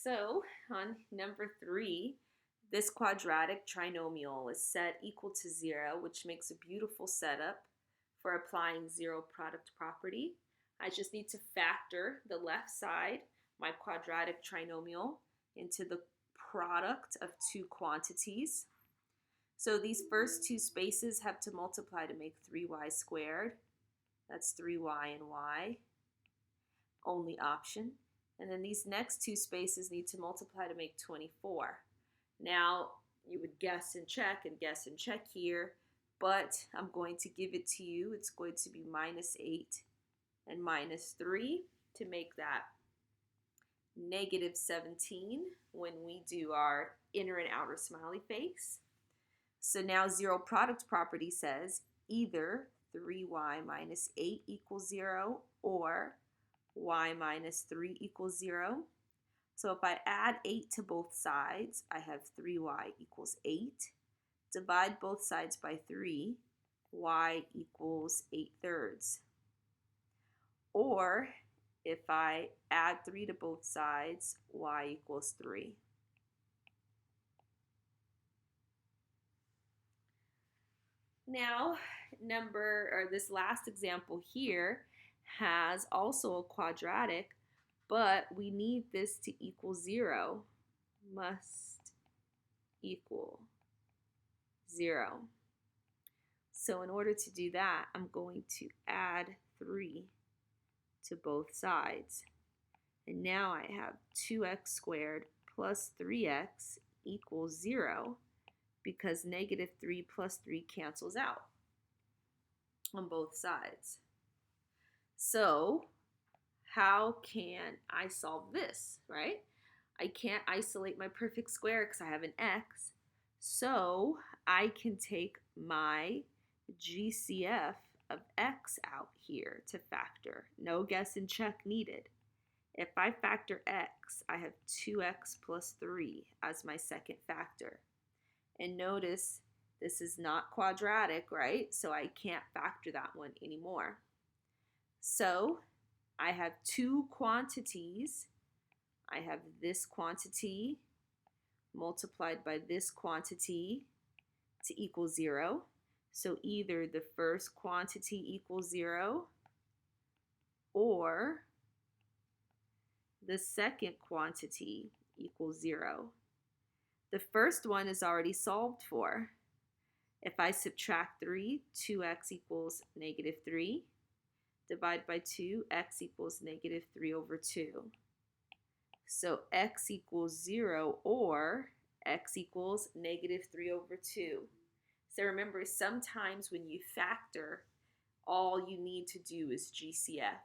So on number 3, this quadratic trinomial is set equal to 0, which makes a beautiful setup for applying zero product property. I just need to factor the left side, my quadratic trinomial, into the product of two quantities. So these first two spaces have to multiply to make 3y squared. That's 3y and y, only option. And then these next two spaces need to multiply to make 24. Now, you would guess and check here, but I'm going to give it to you. It's going to be minus 8 and minus 3 to make that negative 17 when we do our inner and outer smiley face. So now zero product property says either 3y minus 8 equals 0 or y minus 3 equals 0. So if I add 8 to both sides, I have 3y equals 8. Divide both sides by 3, y equals 8/3. Or if I add 3 to both sides, y equals 3. Now, this last example here has also a quadratic, but we need this to equal 0. Must equal 0. So in order to do that, I'm going to add 3 to both sides. And now I have 2x squared plus 3x equals 0 because negative 3 plus 3 cancels out on both sides. So how can I solve this, right? I can't isolate my perfect square because I have an x. So I can take my GCF of x out here to factor. No guess and check needed. If I factor x, I have 2x plus 3 as my second factor. And notice this is not quadratic, right? So I can't factor that one anymore. So I have two quantities. I have this quantity multiplied by this quantity to equal 0. So either the first quantity equals 0 or the second quantity equals 0. The first one is already solved for. If I subtract 3, 2x equals negative 3. Divide by 2, x equals negative 3 over 2. So x equals 0 or x equals negative 3 over 2. So remember, sometimes when you factor, all you need to do is GCF.